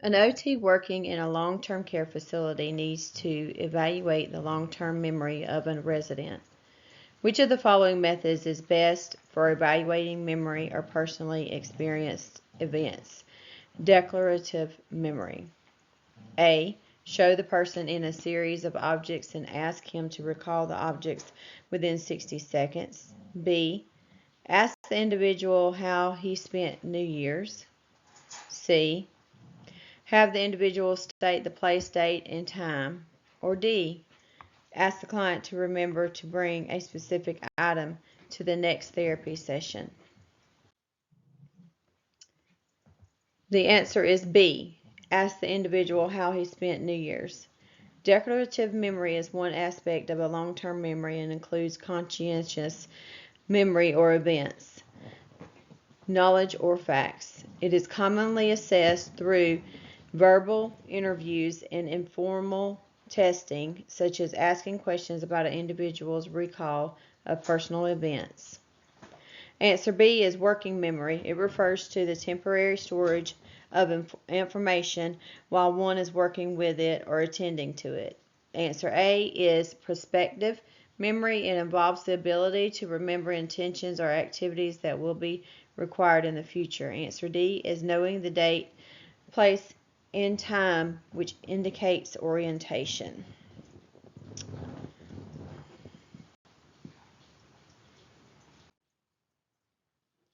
An OT working in a long-term care facility needs to evaluate the long-term memory of a resident. Which of the following methods is best for evaluating memory or personally experienced events? Declarative memory. A. Show the person in a series of objects and ask him to recall the objects within 60 seconds. B. Ask the individual how he spent New Year's. C. Have the individual state the place, date, and time. Or D. Ask the client to remember to bring a specific item to the next therapy session. The answer is B. Ask the individual how he spent New Year's. Declarative memory is one aspect of a long-term memory and includes conscientious memory or events, knowledge, or facts. It is commonly assessed through verbal interviews and informal testing, such as asking questions about an individual's recall of personal events. Answer B is working memory. It refers to the temporary storage of information while one is working with it or attending to it. Answer A is prospective memory. It involves the ability to remember intentions or activities that will be required in the future. Answer D is knowing the date, place, and time, which indicates orientation.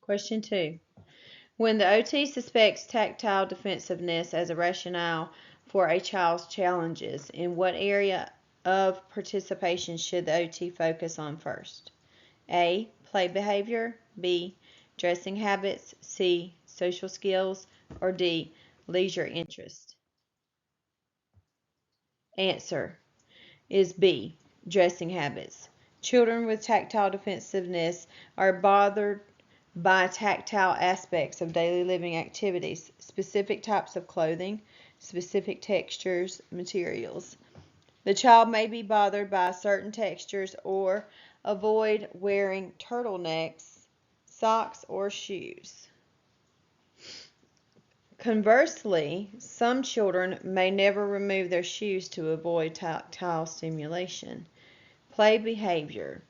Question 2. When the OT suspects tactile defensiveness as a rationale for a child's challenges, in what area of participation should the OT focus on first? A. Play behavior. B. Dressing habits. C. Social skills. Or D. Leisure interest. Answer is B. Dressing habits. Children with tactile defensiveness are bothered by tactile aspects of daily living activities, specific types of clothing, specific textures, materials. The child may be bothered by certain textures or avoid wearing turtlenecks, socks, or shoes. Conversely, some children may never remove their shoes to avoid tactile stimulation. Play behavior.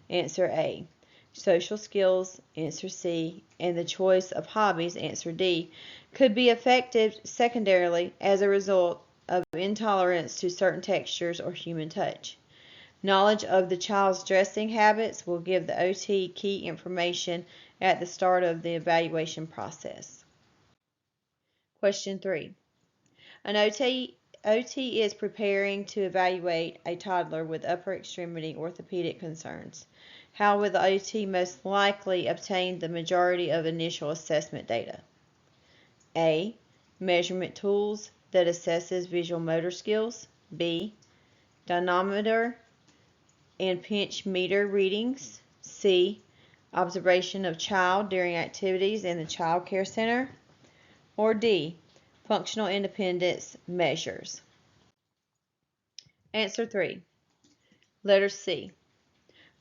Answer A. Social skills, answer C, and the choice of hobbies, answer D, could be affected secondarily as a result of intolerance to certain textures or human touch. Knowledge of the child's dressing habits will give the OT key information at the start of the evaluation process. Question 3. An OT is preparing to evaluate a toddler with upper extremity orthopedic concerns. How will the OT most likely obtain the majority of initial assessment data? A. Measurement tools that assesses visual motor skills. B. Dynamometer and pinch meter readings. C. Observation of child during activities in the child care center. Or D. Functional independence measures. Answer 3. Letter C.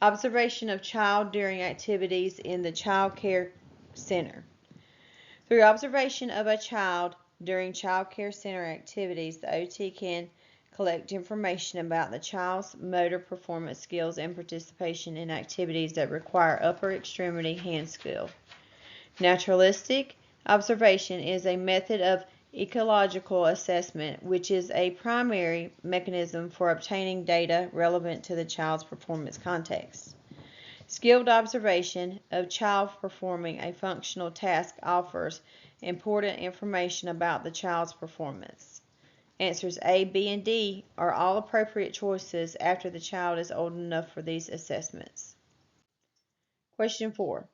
Observation of child during activities in the child care center. Through observation of a child during child care center activities, the OT can collect information about the child's motor performance skills and participation in activities that require upper extremity hand skill. Naturalistic observation is a method of ecological assessment, which is a primary mechanism for obtaining data relevant to the child's performance context. Skilled observation of child performing a functional task offers important information about the child's performance. Answers A, B, and D are all appropriate choices after the child is old enough for these assessments. Question 4.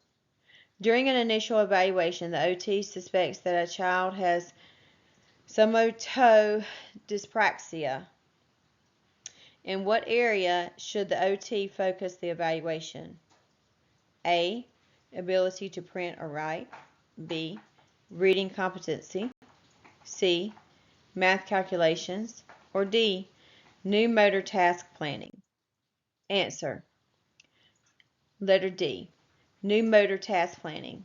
During an initial evaluation, the OT suspects that a child has somatodysppraxia. In what area should the OT focus the evaluation? A. Ability to print or write. B. Reading competency. C. Math calculations. Or D. New motor task planning. Answer. Letter D. New motor task planning.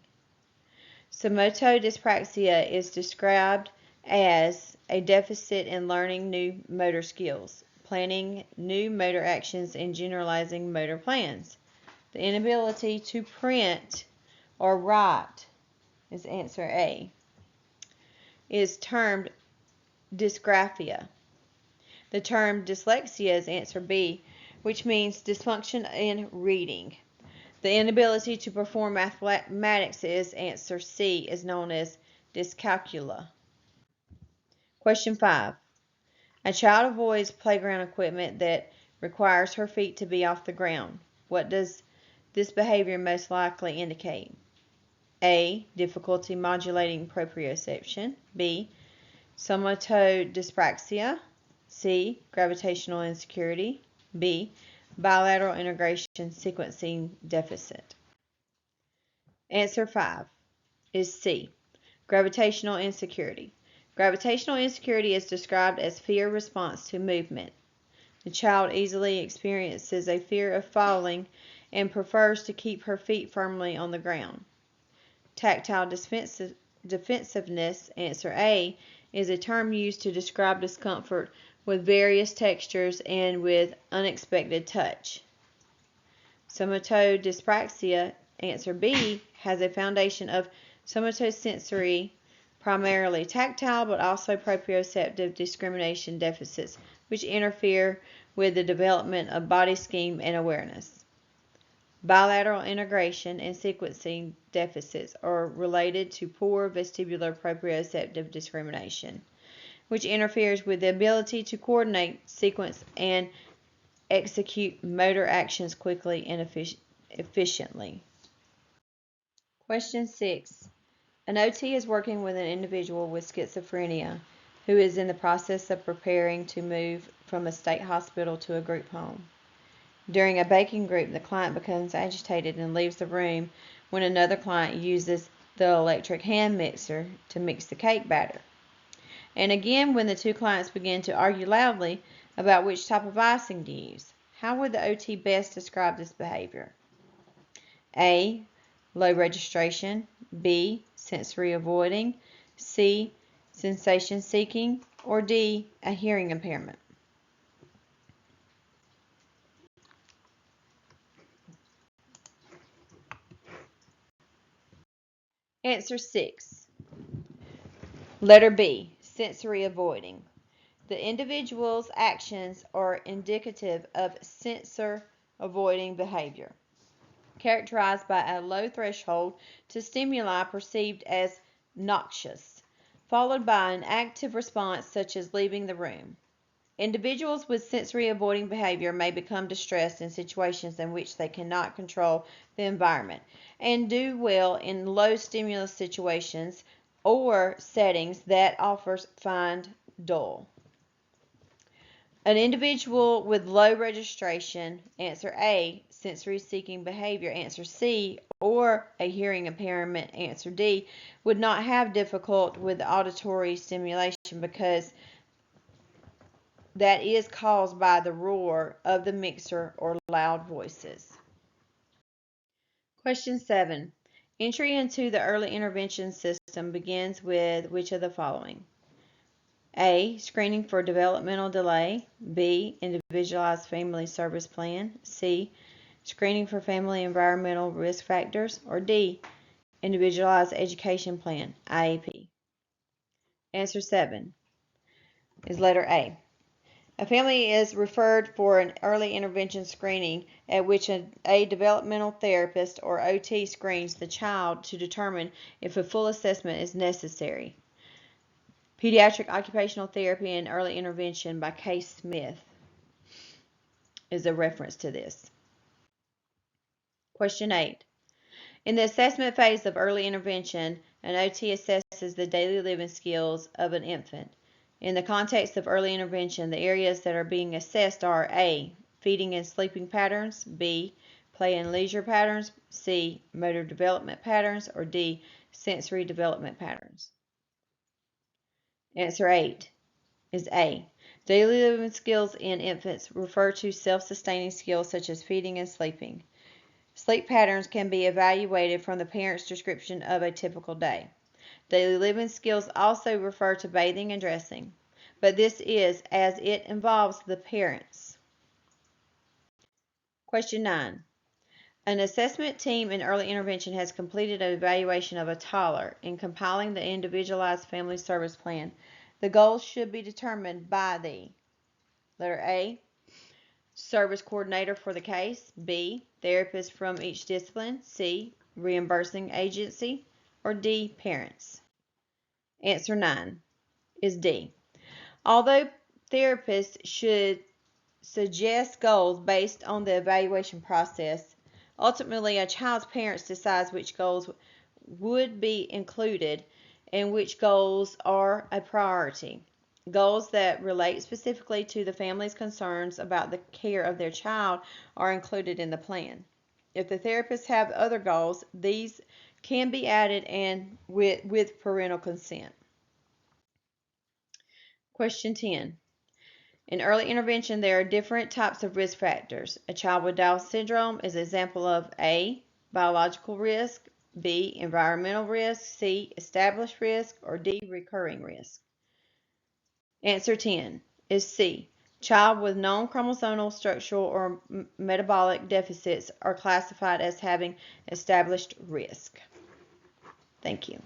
Somatodysppraxia is described as a deficit in learning new motor skills, planning new motor actions, and generalizing motor plans. The inability to print or write is answer A, is termed dysgraphia. The term dyslexia is answer B, which means dysfunction in reading. The inability to perform mathematics is answer C, is known as dyscalculia. Question 5. A child avoids playground equipment that requires her feet to be off the ground. What does this behavior most likely indicate? A. Difficulty modulating proprioception. B. Somatodyspraxia. C. Gravitational insecurity. B. Bilateral integration sequencing deficit. Answer 5 is C. Gravitational insecurity. Gravitational insecurity is described as fear response to movement. The child easily experiences a fear of falling and prefers to keep her feet firmly on the ground. Tactile defensiveness, answer A, is a term used to describe discomfort with various textures and with unexpected touch. Somatodyspraxia, answer B, has a foundation of somatosensory, primarily tactile, but also proprioceptive discrimination deficits, which interfere with the development of body scheme and awareness. Bilateral integration and sequencing deficits are related to poor vestibular proprioceptive discrimination, which interferes with the ability to coordinate, sequence, and execute motor actions quickly and efficiently. Question 6. An OT is working with an individual with schizophrenia who is in the process of preparing to move from a state hospital to a group home. During a baking group, the client becomes agitated and leaves the room when another client uses the electric hand mixer to mix the cake batter. And again when the two clients begin to argue loudly about which type of icing to use. How would the OT best describe this behavior? A. Low registration. B. Sensory avoiding. C. Sensation seeking. Or D. A hearing impairment. Answer 6. Letter B. Sensory avoiding. The individual's actions are indicative of sensor avoiding behavior, characterized by a low threshold to stimuli perceived as noxious, followed by an active response such as leaving the room. Individuals with sensory avoiding behavior may become distressed in situations in which they cannot control the environment and do well in low stimulus situations or settings that offers find dull. An individual with low registration, answer A, sensory seeking behavior, answer C, or a hearing impairment, answer D, would not have difficulty with auditory stimulation because that is caused by the roar of the mixer or loud voices. Question 7. Entry into the early intervention system begins with which of the following? A. Screening for developmental delay. B. Individualized family service plan. C. Screening for family environmental risk factors. Or D. Individualized education plan, IEP. Answer 7 is letter A. A family is referred for an early intervention screening at which a developmental therapist or OT screens the child to determine if a full assessment is necessary. Pediatric Occupational Therapy and Early Intervention by Case Smith is a reference to this. Question 8. In the assessment phase of early intervention, an OT assesses the daily living skills of an infant. In the context of early intervention, the areas that are being assessed are A. Feeding and sleeping patterns, B. Play and leisure patterns, C. Motor development patterns, or D. Sensory development patterns. Answer 8 is A. Daily living skills in infants refer to self-sustaining skills such as feeding and sleeping. Sleep patterns can be evaluated from the parent's description of a typical day. Daily living skills also refer to bathing and dressing, but this is as it involves the parents. Question 9. An assessment team in early intervention has completed an evaluation of a toddler. In compiling the individualized family service plan, the goals should be determined by the letter A, service coordinator for the case, B, therapist from each discipline, C, reimbursing agency, or D, parents. Answer 9 is D. Although therapists should suggest goals based on the evaluation process, ultimately a child's parents decides which goals would be included and which goals are a priority. Goals that relate specifically to the family's concerns about the care of their child are included in the plan. If the therapists have other goals, these can be added and with parental consent. Question 10. In early intervention, there are different types of risk factors. A child with Down syndrome is an example of A, biological risk, B, environmental risk, C, established risk, or D, recurring risk. Answer 10 is C. Child with known chromosomal, structural, or metabolic deficits are classified as having established risk. Thank you.